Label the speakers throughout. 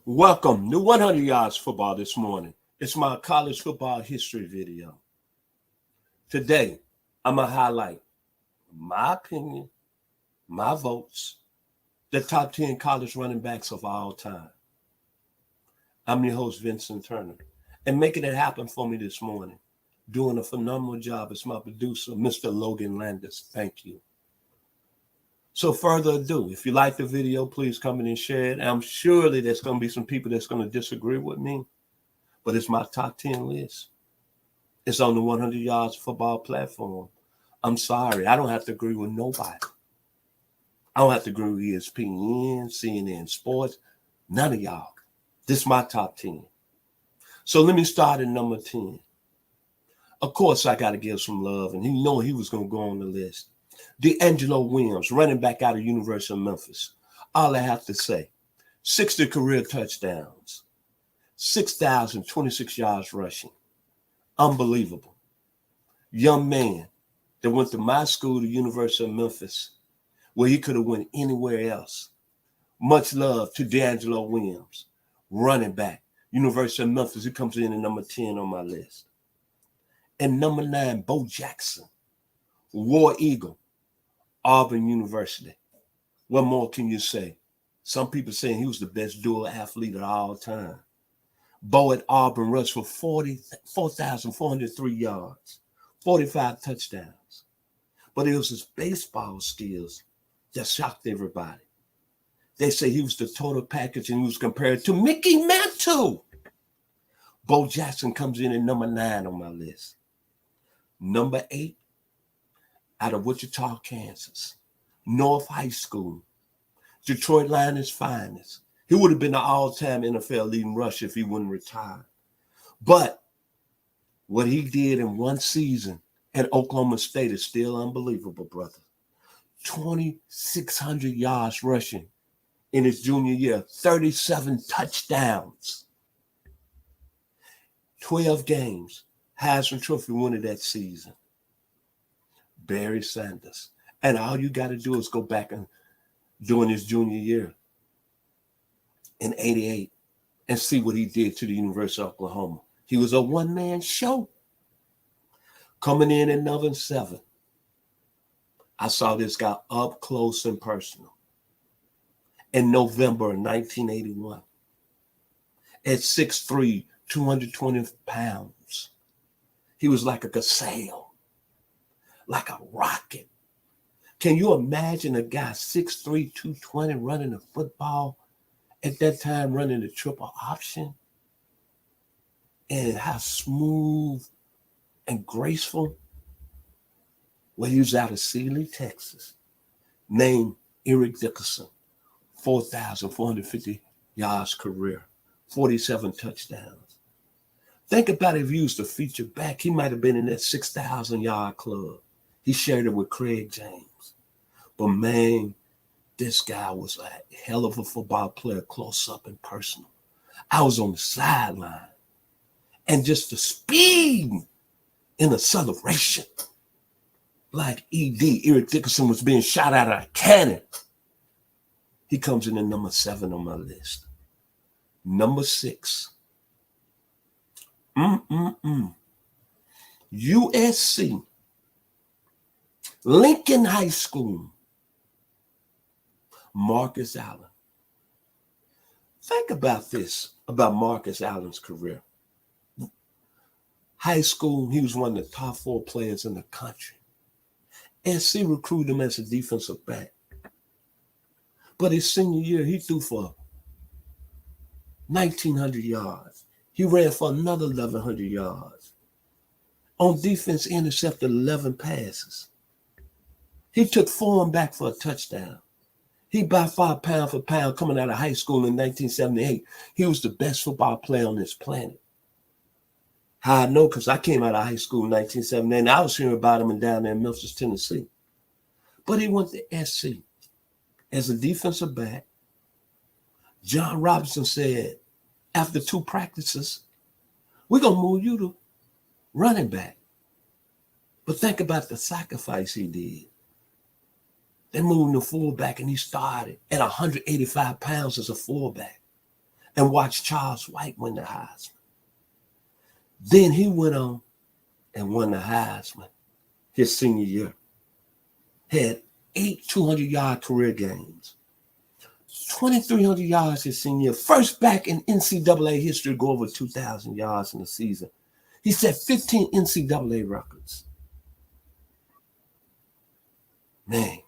Speaker 1: Welcome to 100 Yards Football this morning. It's my college football history video. Today, I'm going to highlight my opinion, my votes, the top 10 college running backs of all time. I'm your host, Vincent Turner, and making it happen for me this morning, doing a phenomenal job is my producer, Mr. Logan Landis. Thank you. So further ado, if you like the video, please come in and share it. I'm surely there's going to be some people that's going to disagree with me, but it's my top 10 list. It's on the 100 Yards Football platform. I'm sorry, I don't have to agree with nobody. I don't have to agree with ESPN, CNN Sports, none of y'all. This is my top 10. So let me start at number 10. Of course, I got to give some love, and he was going to go on the list. D'Angelo Williams, running back out of University of Memphis. All I have to say, 60 career touchdowns, 6,026 yards rushing. Unbelievable. Young man that went to my school, the University of Memphis, where he could have went anywhere else. Much love to D'Angelo Williams, running back, University of Memphis. He comes in at number 10 on my list. And number 9, Bo Jackson, War Eagle, Auburn University. What more can you say? Some people saying he was the best dual athlete of all time. Bo at Auburn rushed for 4,403 yards, 45 touchdowns. But it was his baseball skills that shocked everybody. They say he was the total package and he was compared to Mickey Mantle. Bo Jackson comes in at number 9 on my list. Number 8, out of Wichita, Kansas, North High School, Detroit Lions finest. He would have been an all-time NFL leading rusher if he wouldn't retire. But what he did in one season at Oklahoma State is still unbelievable, brother. 2,600 yards rushing in his junior year, 37 touchdowns, 12 games, Heisman Trophy winner that season. Barry Sanders. And all you got to do is go back and during his junior year in 88 and see what he did to the University of Oklahoma. He was a one-man show. Coming in at number 7, I saw this guy up close and personal in November of 1981 at 6'3", 220 pounds. He was like a gazelle, like a rocket. Can you imagine a guy 6'3", 220 running a football at that time, running the triple option? And how smooth and graceful? Well, he was out of Sealy, Texas, named Eric Dickerson, 4,450 yards career, 47 touchdowns. Think about if he was the feature back, he might have been in that 6,000-yard club. He shared it with Craig James. But, man, this guy was a hell of a football player, close up and personal. I was on the sideline. And just the speed in the celebration. Like E.D., Eric Dickerson was being shot out of a cannon. He comes in at number 7 on my list. Number 6. USC. Lincoln High School. Marcus Allen. Think about this, about Marcus Allen's career. High school, he was one of the top 4 players in the country. SC recruited him as a defensive back. But his senior year, he threw for 1,900 yards. He ran for another 1,100 yards. On defense, he intercepted 11 passes. He took 4 back for a touchdown. He by far, pound for pound, coming out of high school in 1978, he was the best football player on this planet. How I know? Because I came out of high school in 1978, and I was hearing about him down there in Memphis, Tennessee. But he went to SC as a defensive back. John Robinson said, after 2 practices, we're going to move you to running back. But think about the sacrifice he did. They moved him to fullback, and he started at 185 pounds as a fullback. and watched Charles White win the Heisman. Then he went on and won the Heisman his senior year. Had 8 200-yard career games, 2,300 yards his senior year. First back in NCAA history to go over 2,000 yards in a season. He set 15 NCAA records. Man.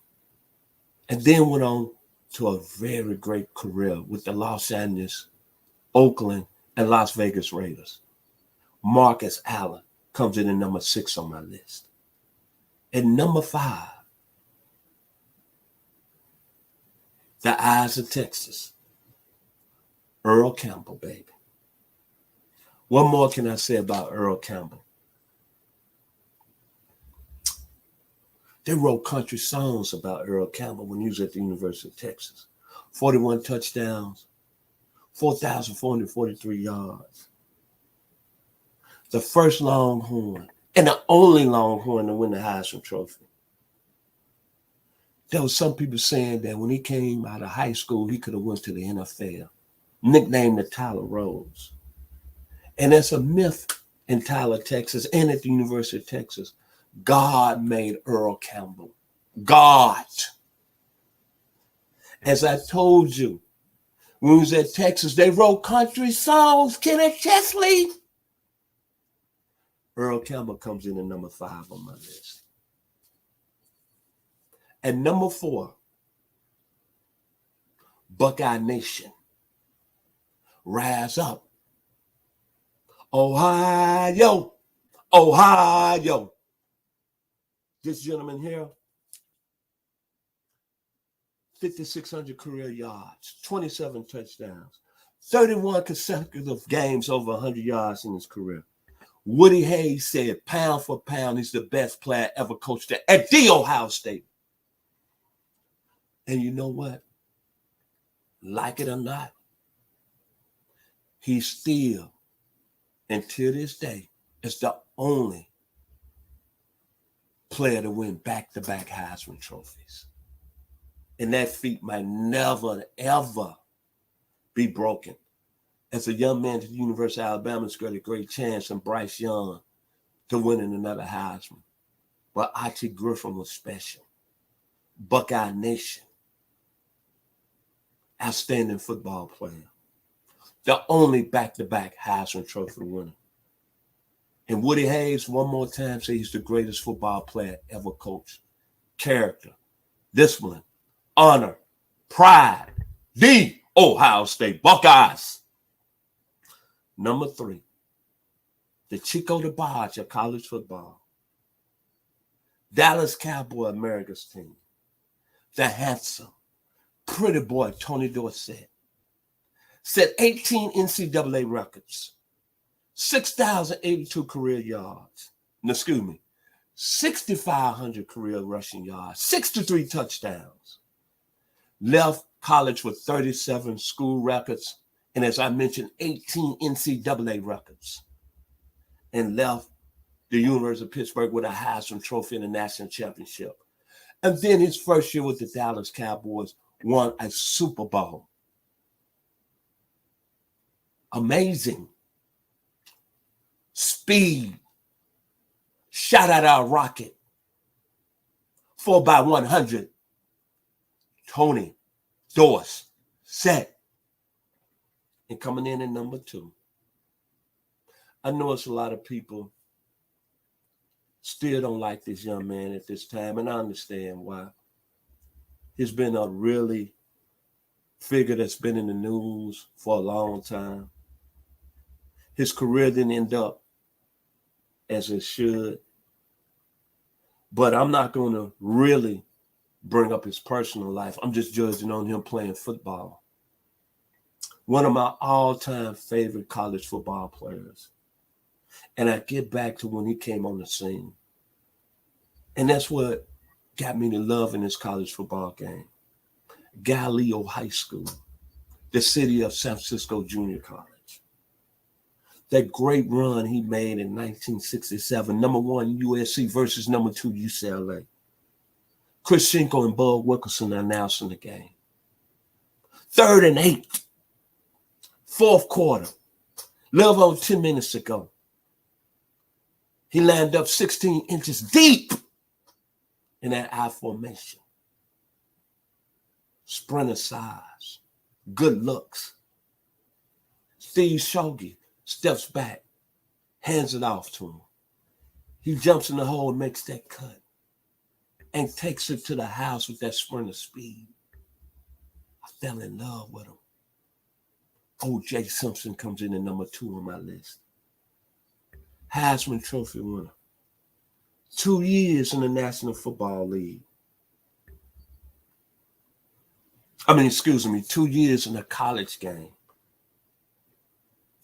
Speaker 1: And then went on to a very great career with the Los Angeles, Oakland, and Las Vegas Raiders. Marcus Allen comes in at number 6 on my list. At number 5, the Eyes of Texas, Earl Campbell, baby. What more can I say about Earl Campbell? They wrote country songs about Earl Campbell when he was at the University of Texas. 41 touchdowns, 4,443 yards. The first Longhorn and the only Longhorn to win the Heisman Trophy. There was some people saying that when he came out of high school, he could have went to the NFL, nicknamed the Tyler Rose. And that's a myth in Tyler, Texas, and at the University of Texas. God made Earl Campbell. God. As I told you, when we was at Texas, they wrote country songs. Kenneth Chesley. Earl Campbell comes in at number 5 on my list. At number 4, Buckeye Nation. Rise up. Ohio. Ohio. This gentleman here, 5,600 career yards, 27 touchdowns, 31 consecutive games over 100 yards in his career. Woody Hayes said, pound for pound, he's the best player ever coached at the Ohio State. And you know what? Like it or not, he still, until this day, is the only player to win back-to-back Heisman trophies. And that feat might never, ever be broken. As a young man to the University of Alabama, he's got a great chance in Bryce Young to winning another Heisman. But Archie Griffin was special. Buckeye Nation. Outstanding football player. The only back-to-back Heisman Trophy winner. And Woody Hayes, one more time, says he's the greatest football player ever coached. Character, discipline, honor, pride. The Ohio State Buckeyes. Number 3, the Chico DeBarge of college football. Dallas Cowboy, America's team. The handsome, pretty boy, Tony Dorsett. Set 18 NCAA records. 6,082 career yards. 6,500 career rushing yards. 63 touchdowns. Left college with 37 school records. And as I mentioned, 18 NCAA records. And left the University of Pittsburgh with a Heisman Trophy and a national championship. And then his first year with the Dallas Cowboys won a Super Bowl. Amazing. Speed. Shot at our rocket. 4x100. Tony Dorsett. And coming in at number 2. I know it's a lot of people still don't like this young man at this time, and I understand why. He's been a really figure that's been in the news for a long time. His career didn't end up as it should. But I'm not going to really bring up his personal life. I'm just judging on him playing football. One of my all-time favorite college football players. And I get back to when he came on the scene. And that's what got me to loving this college football game. Galileo High School, the city of San Francisco Junior College. That great run he made in 1967, number 1 USC versus number 2 UCLA. Chris Schenkel and Bud Wilkerson announcing the game. 3rd and 8. Fourth quarter, little over 10 minutes ago, he lined up 16 inches deep in that I formation. Sprinter size, good looks. Steve Shogi steps back, hands it off to him. He jumps in the hole and makes that cut and takes it to the house with that sprinter speed. I fell in love with him. O.J. Simpson comes in at number 2 on my list. Heisman Trophy winner. 2 years in the National Football League. 2 years in a college game.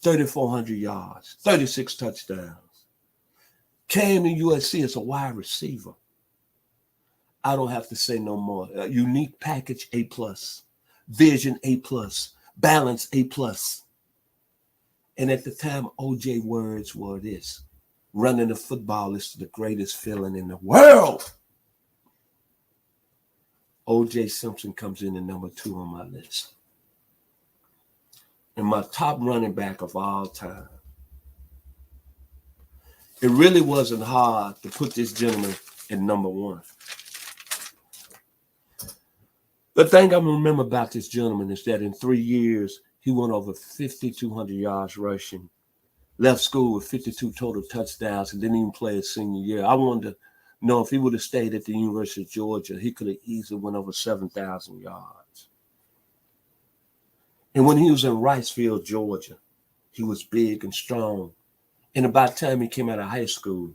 Speaker 1: 3,400 yards, 36 touchdowns. Came to USC as a wide receiver. I don't have to say no more. Unique package, A+. Vision, A+. Balance, A+. And at the time, O.J. words were this: running a football is the greatest feeling in the world. O.J. Simpson comes in at number 2 on my list. And my top running back of all time. It really wasn't hard to put this gentleman at number 1. The thing I remember about this gentleman is that in 3 years, he went over 5,200 yards rushing, left school with 52 total touchdowns, and didn't even play his senior year. I wanted to know if he would have stayed at the University of Georgia, he could have easily went over 7,000 yards. And when he was in Ricefield, Georgia, he was big and strong. And about the time he came out of high school,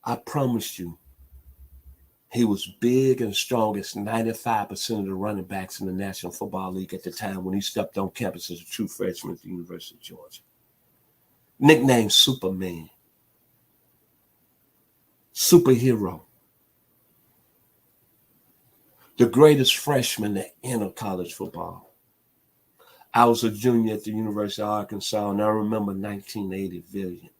Speaker 1: I promise you, he was big and strong as 95% of the running backs in the National Football League at the time when he stepped on campus as a true freshman at the University of Georgia. Nicknamed Superman. Superhero. The greatest freshman to enter college football. I was a junior at the University of Arkansas, and I remember 1980 Valiant.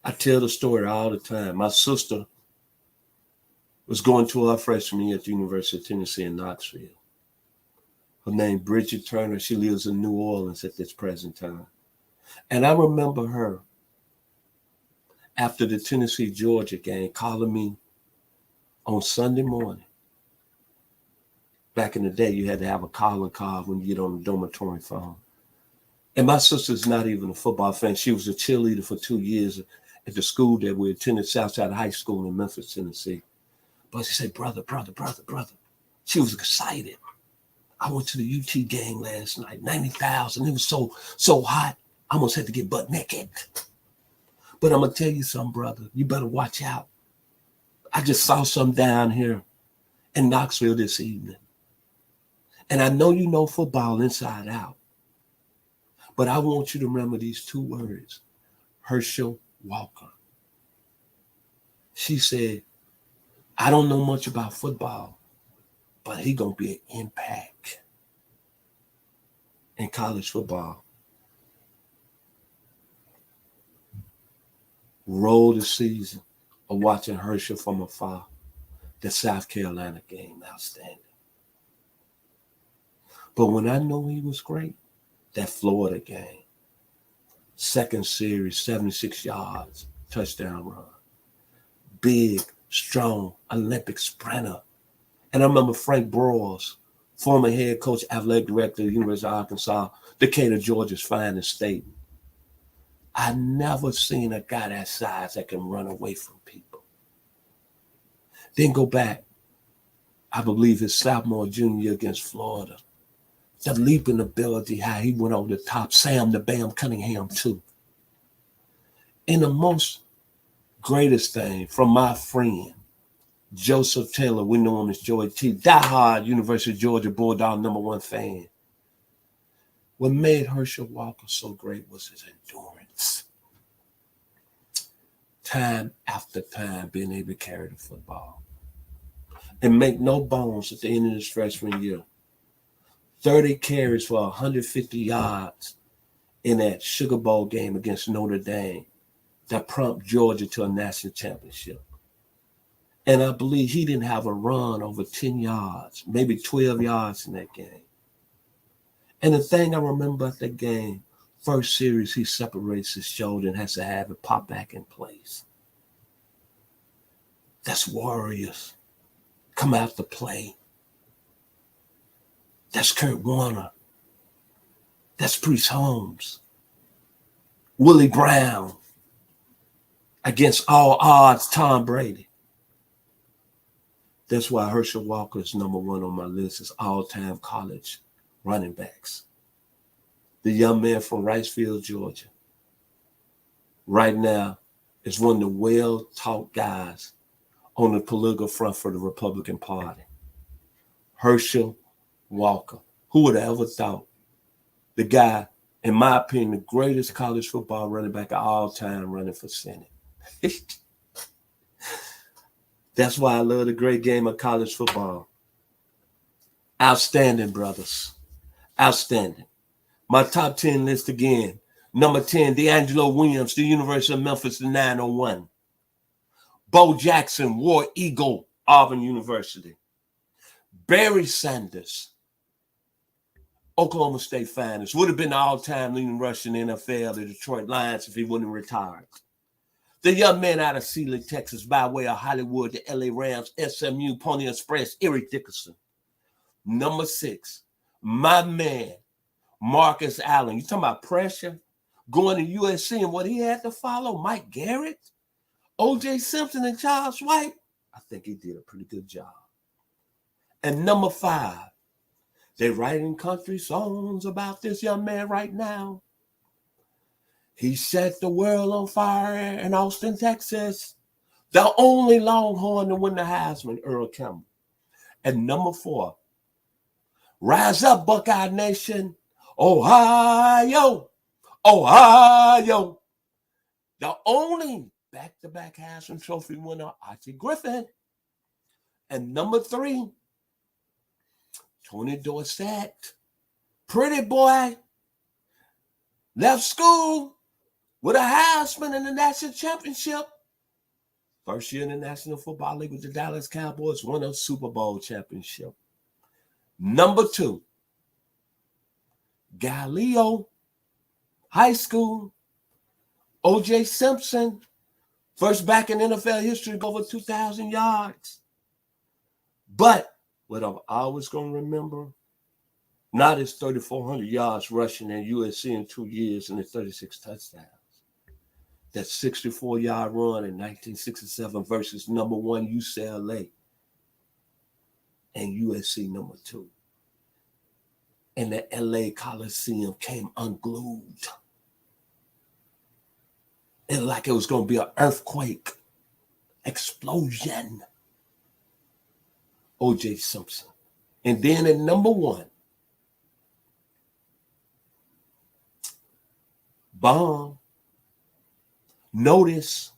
Speaker 1: I tell the story all the time. My sister was going to her freshman year at the University of Tennessee in Knoxville. Her name Vincent Turner. She lives in New Orleans at this present time. And I remember her, after the Tennessee-Georgia game, calling me on Sunday morning. Back in the day, you had to have a calling card when you get on the dormitory phone. And my sister's not even a football fan. She was a cheerleader for 2 years at the school that we attended, Southside High School in Memphis, Tennessee. But she said, brother. She was excited. I went to the UT game last night, 90,000. It was so hot, I almost had to get butt naked. But I'm going to tell you something, brother. You better watch out. I just saw something down here in Knoxville this evening. And I know you know football inside out. But I want you to remember these 2 words, Herschel Walker. She said, I don't know much about football, but he going to be an impact in college football. Roll the season of watching Herschel from afar. The South Carolina game, outstanding. But when I know he was great, that Florida game, second series, 76 yards, touchdown run. Big, strong, Olympic sprinter. And I remember Frank Broyles, former head coach, athletic director of the University of Arkansas, Decatur, Georgia's finest state. I never seen a guy that size that can run away from people. Then go back, I believe his sophomore, junior year against Florida. The leaping ability, how he went over the top, Sam the Bam Cunningham too. And the most greatest thing from my friend, Joseph Taylor, we know him as Joey T, diehard University of Georgia Bulldog #1 fan. What made Herschel Walker so great was his endurance. Time after time being able to carry the football. And make no bones at the end of his freshman year. 30 carries for 150 yards in that Sugar Bowl game against Notre Dame that prompted Georgia to a national championship. And I believe he didn't have a run over 10 yards, maybe 12 yards in that game. And the thing I remember at that game, first series, he separates his shoulder and has to have it pop back in place. That's Warriors. Come out to play. That's Kurt Warner. That's Priest Holmes. Willie Brown. Against all odds, Tom Brady. That's why Herschel Walker is number one on my list as all-time college running backs. The young man from Ricefield, Georgia, right now is one of the well-taught guys on the political front for the Republican Party. Herschel Walker. Who would have ever thought? The guy, in my opinion, the greatest college football running back of all time running for Senate. That's why I love the great game of college football. Outstanding, brothers. Outstanding. My top 10 list again. Number 10, D'Angelo Williams, the University of Memphis, the 901. Bo Jackson, War Eagle, Auburn University. Barry Sanders, Oklahoma State finest. Would have been the all-time leading rusher in the NFL, the Detroit Lions, if he wouldn't have retired. The young man out of Sealy, Texas, by way of Hollywood, the LA Rams, SMU, Pony Express, Eric Dickerson. Number 6, my man, Marcus Allen. You talking about pressure? Going to USC and what he had to follow? Mike Garrett, O.J. Simpson, and Charles White. I think he did a pretty good job. And number 5, they're writing country songs about this young man right now. He set the world on fire in Austin, Texas. The only Longhorn to win the Heisman, Earl Campbell. And number 4, rise up, Buckeye Nation. Ohio, Ohio. The only back-to-back Heisman Trophy winner, Archie Griffin. And number 3, Tony Dorsett. Pretty boy. Left school with a Heisman and the national championship. First year in the National Football League with the Dallas Cowboys, won a Super Bowl championship. Number 2, Galileo, high school, O.J. Simpson, first back in NFL history of over 2,000 yards. But what I'm always going to remember, not his 3,400 yards rushing at USC in 2 years and the 36 touchdowns. That 64-yard run in 1967 versus number 1 UCLA and USC number 2. And the LA Coliseum came unglued. It like it was going to be an earthquake, explosion. O.J. Simpson. And then at number 1, bomb. Notice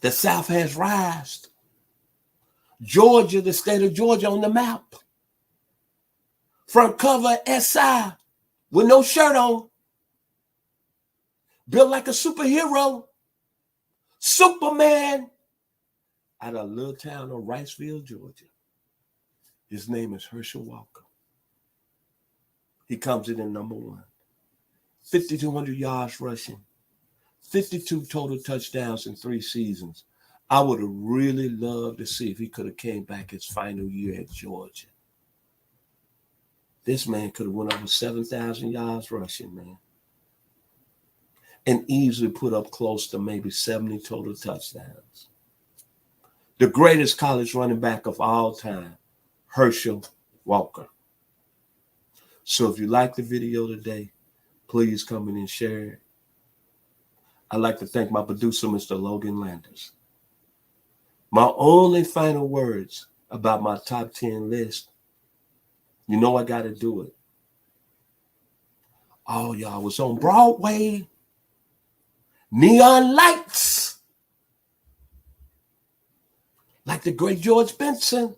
Speaker 1: the South has rised. Georgia, the state of Georgia on the map. Front cover SI with no shirt on. Built like a superhero. Superman. Out of a little town of Ricefield, Georgia. His name is Herschel Walker. He comes in at number 1. 5,200 yards rushing. 52 total touchdowns in 3 seasons. I would have really loved to see if he could have came back his final year at Georgia. This man could have went over 7,000 yards rushing, man. And easily put up close to maybe 70 total touchdowns. The greatest college running back of all time, Herschel Walker. So if you like the video today, please come in and share it. I'd like to thank my producer, Mr. Logan Landers. My only final words about my top 10 list, you know I got to do it. Oh, y'all was on Broadway. Neon lights. Like the great George Benson.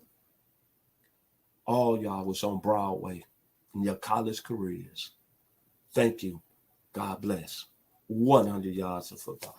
Speaker 1: All y'all was on Broadway in your college careers. Thank you. God bless. 100 yards of football.